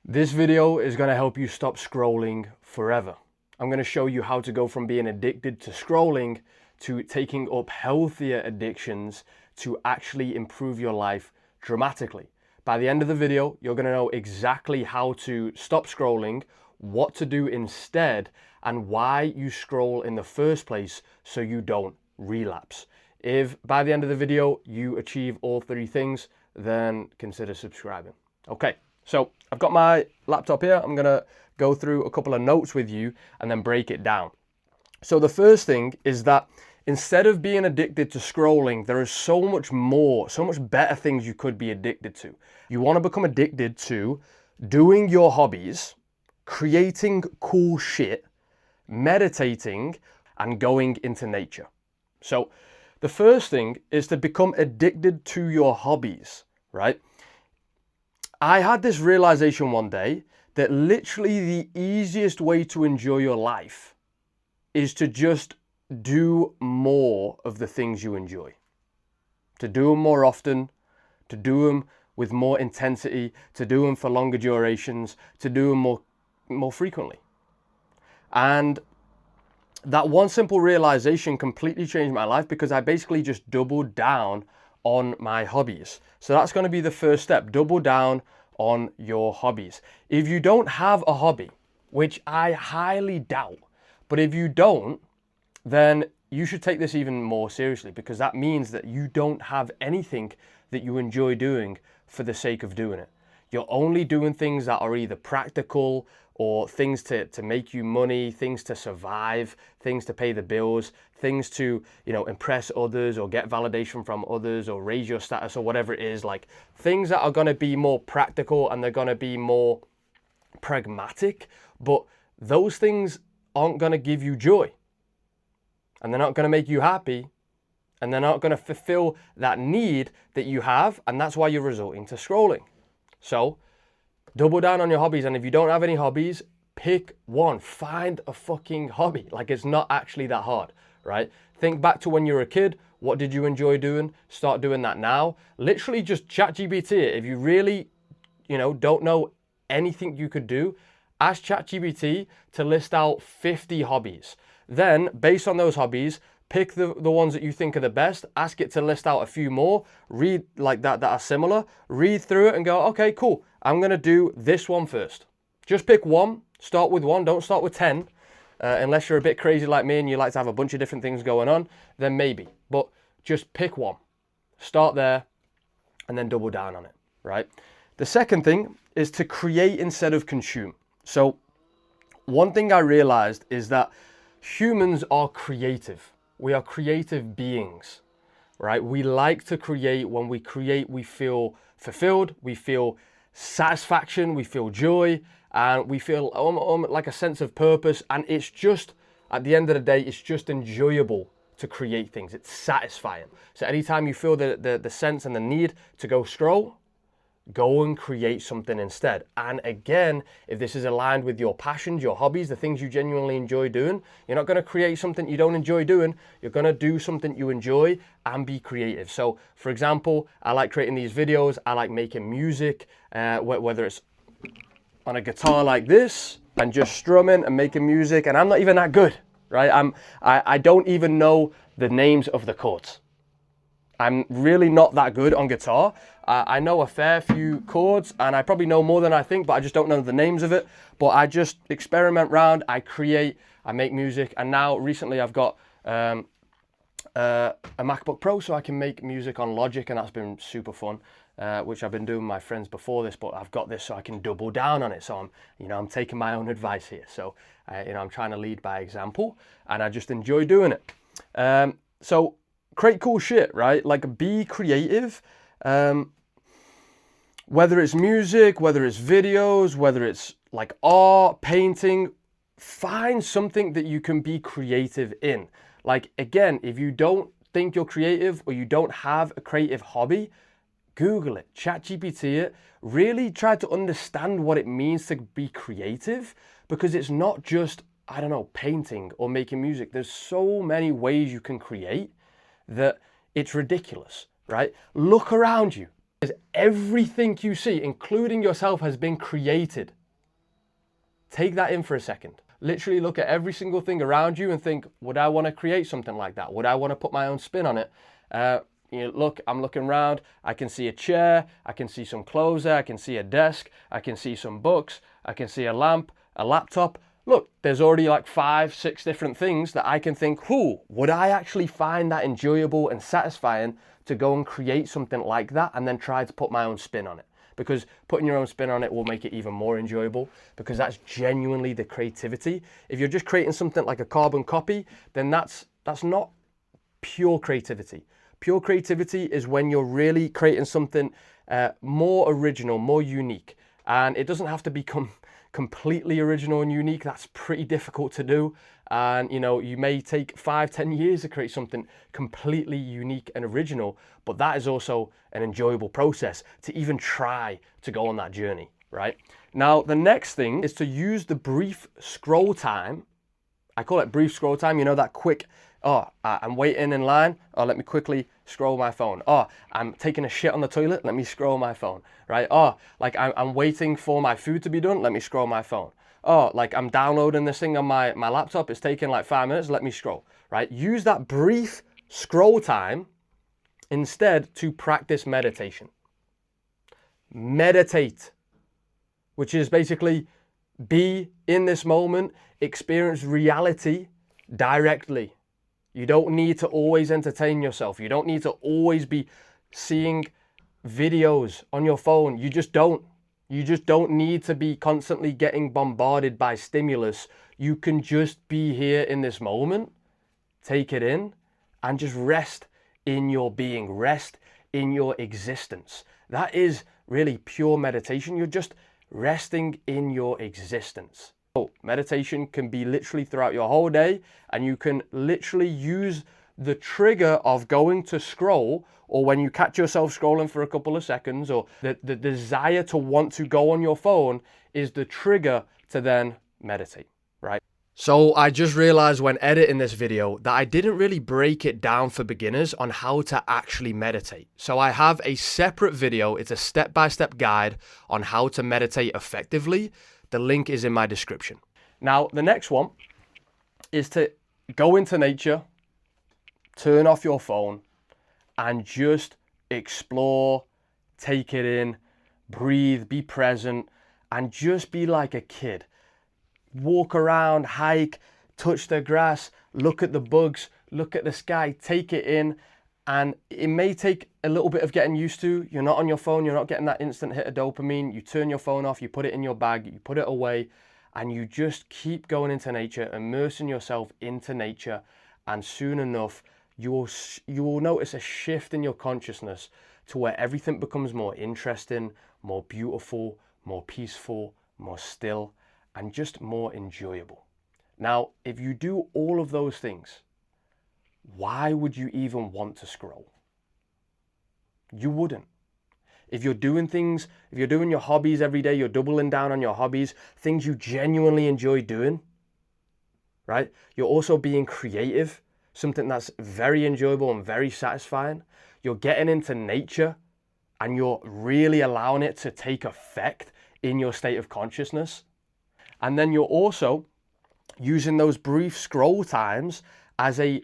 This video is going to help you stop scrolling forever. I'm going to show you how to go from being addicted to scrolling to taking up healthier addictions to actually improve your life dramatically. By the end of the video, you're going to know exactly how to stop scrolling, what to do instead, and why you scroll in the first place so you don't relapse. If by the end of the video you achieve all three things, then consider subscribing. Okay. So I've got my laptop here. I'm going to go through a couple of notes with you and then break it down. So the first thing is that instead of being addicted to scrolling, there is so much more, so much better things you could be addicted to. You want to become addicted to doing your hobbies, creating cool shit, meditating, and going into nature. So the first thing is to become addicted to your hobbies, right? I had this realization one day that literally the easiest way to enjoy your life is to just do more of the things you enjoy. To do them more often, to do them with more intensity, to do them for longer durations, to do them more frequently. And that one simple realization completely changed my life because I basically just doubled down on my hobbies. So that's going to be the first step. Double down on your hobbies. If you don't have a hobby, which I highly doubt, but if you don't, then you should take this even more seriously, because that means that you don't have anything that you enjoy doing for the sake of doing it. You're only doing things that are either practical or things to make you money, things to survive, things to pay the bills, things to, impress others or get validation from others or raise your status or whatever it is, like things that are going to be more practical and they're going to be more pragmatic, but those things aren't going to give you joy and they're not going to make you happy and they're not going to fulfill that need that you have, and that's why you're resorting to scrolling. So double down on your hobbies, and if you don't have any hobbies, pick one. Find a fucking hobby. Like, it's not actually that hard, right? Think back to when you were a kid. What did you enjoy doing? Start doing that now. Literally just ChatGPT it. If you really, don't know anything you could do, ask ChatGPT to list out 50 hobbies. Then, based on those hobbies, pick the ones that you think are the best, ask it to list out a few more, read like that are similar, read through it and go, okay, cool, I'm going to do this one first. Just pick one, start with one, don't start with 10, unless you're a bit crazy like me and you like to have a bunch of different things going on, then maybe. But just pick one, start there, and then double down on it, right? The second thing is to create instead of consume. So one thing I realized is that humans are creative. We are creative beings, right? We like to create. When we create, we feel fulfilled, we feel satisfaction, we feel joy, and we feel like a sense of purpose. And it's just, at the end of the day, it's just enjoyable to create things. It's satisfying. So anytime you feel the sense and the need to go scroll, go and create something instead. And again, if this is aligned with your passions, your hobbies, the things you genuinely enjoy doing, you're not going to create something you don't enjoy doing. You're going to do something you enjoy and be creative. So for example, I like creating these videos. I like making music, whether it's on a guitar like this and just strumming and making music. And I'm not even that good, right? I don't even know the names of the chords. I'm really not that good on guitar. I know a fair few chords and I probably know more than I think, but I just don't know the names of it. But I just experiment around, I create, I make music. And now recently I've got a MacBook Pro, so I can make music on Logic, and that's been super fun, which I've been doing with my friends before this, but I've got this so I can double down on it. So I'm taking my own advice here. So, I'm trying to lead by example and I just enjoy doing it. So create cool shit, right? Like, be creative. Whether it's music, whether it's videos, whether it's like art, painting, find something that you can be creative in. Like, again, if you don't think you're creative or you don't have a creative hobby, Google it, ChatGPT it, really try to understand what it means to be creative, because it's not just, painting or making music. There's so many ways you can create that it's ridiculous, right? Look around you. Everything you see, including yourself, has been created. Take that in for a second. Literally look at every single thing around you and think, would I want to create something like that? Would I want to put my own spin on it? Look, I'm looking around, I can see a chair, I can see some clothes there, I can see a desk, I can see some books, I can see a lamp, a laptop. Look, there's already like 5, 6 different things that I can think, would I actually find that enjoyable and satisfying to go and create something like that and then try to put my own spin on it? Because putting your own spin on it will make it even more enjoyable, because that's genuinely the creativity. If you're just creating something like a carbon copy, then that's not pure creativity. Pure creativity is when you're really creating something more original, more unique. And it doesn't have to become completely original and unique. That's pretty difficult to do. And you may take 5, 10 years to create something completely unique and original, but that is also an enjoyable process to even try to go on that journey, right? Now, the next thing is to use the brief scroll time. I call it brief scroll time, that quick, I'm waiting in line, let me quickly scroll my phone. I'm taking a shit on the toilet, let me scroll my phone, right? I'm waiting for my food to be done, let me scroll my phone. I'm downloading this thing on my laptop, it's taking like 5 minutes, let me scroll, right? Use that brief scroll time instead to practice meditation. Meditate, which is basically be in this moment, experience reality directly. You don't need to always entertain yourself. You don't need to always be seeing videos on your phone. You just don't. You just don't need to be constantly getting bombarded by stimulus. You can just be here in this moment, take it in, and just rest in your being, rest in your existence. That is really pure meditation. You're just resting in your existence. So meditation can be literally throughout your whole day, and you can literally use the trigger of going to scroll, or when you catch yourself scrolling for a couple of seconds, or the desire to want to go on your phone is the trigger to then meditate, right? So I just realized when editing this video that I didn't really break it down for beginners on how to actually meditate. So I have a separate video. It's a step-by-step guide on how to meditate effectively. The link is in my description. Now, the next one is to go into nature, turn off your phone, and just explore, take it in, breathe, be present, and just be like a kid. Walk around, hike, touch the grass, look at the bugs, look at the sky, take it in. And it may take a little bit of getting used to. You're not on your phone, you're not getting that instant hit of dopamine. You turn your phone off, you put it in your bag, you put it away, and you just keep going into nature, immersing yourself into nature. And soon enough, you will notice a shift in your consciousness to where everything becomes more interesting, more beautiful, more peaceful, more still, and just more enjoyable. Now, if you do all of those things, why would you even want to scroll? You wouldn't. If you're doing things, if you're doing your hobbies every day, you're doubling down on your hobbies, things you genuinely enjoy doing, right? You're also being creative, something that's very enjoyable and very satisfying. You're getting into nature and you're really allowing it to take effect in your state of consciousness. And then you're also using those brief scroll times as a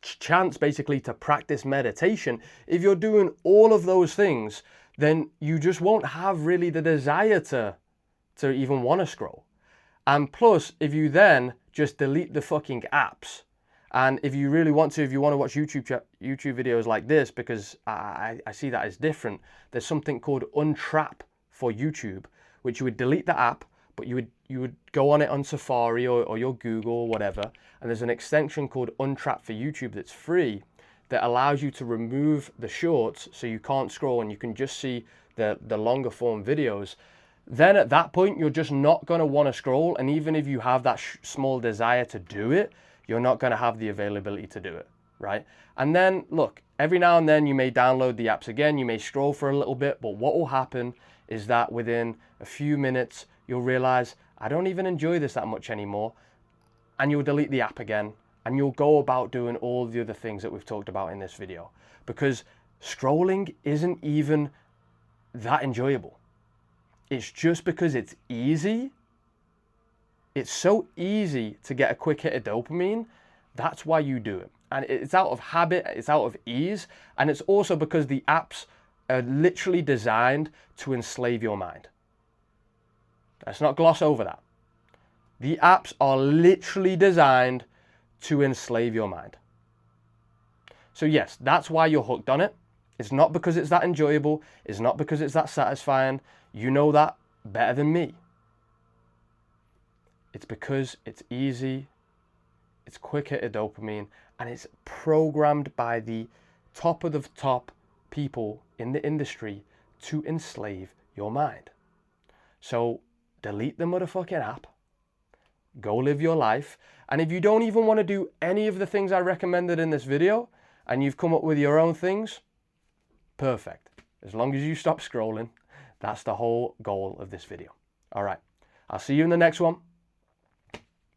chance basically to practice meditation. If you're doing all of those things, then you just won't have really the desire to even want to scroll. And plus, if you then just delete the fucking apps, and if you really want to, if you want to watch YouTube videos like this, because I see that as different, there's something called Untrap for YouTube, which you would delete the app, but you would go on it on Safari or your Google or whatever, and there's an extension called Untrap for YouTube that's free that allows you to remove the shorts so you can't scroll and you can just see the longer form videos. Then at that point, you're just not going to want to scroll, and even if you have that small desire to do it, you're not going to have the availability to do it, right? And then, look, every now and then you may download the apps again, you may scroll for a little bit, but what will happen is that within a few minutes, you'll realize, I don't even enjoy this that much anymore, and you'll delete the app again, and you'll go about doing all the other things that we've talked about in this video, because scrolling isn't even that enjoyable. It's just because it's easy. It's so easy to get a quick hit of dopamine. That's why you do it. And it's out of habit, it's out of ease, and it's also because the apps are literally designed to enslave your mind. Let's not gloss over that. The apps are literally designed to enslave your mind. So yes, that's why you're hooked on it. It's not because it's that enjoyable. It's not because it's that satisfying. You know that better than me. It's because it's easy, it's quick hit of dopamine, and it's programmed by the top of the top people in the industry to enslave your mind. So delete the motherfucking app, go live your life, and if you don't even want to do any of the things I recommended in this video, and you've come up with your own things, perfect. As long as you stop scrolling, that's the whole goal of this video. All right, I'll see you in the next one.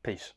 Peace.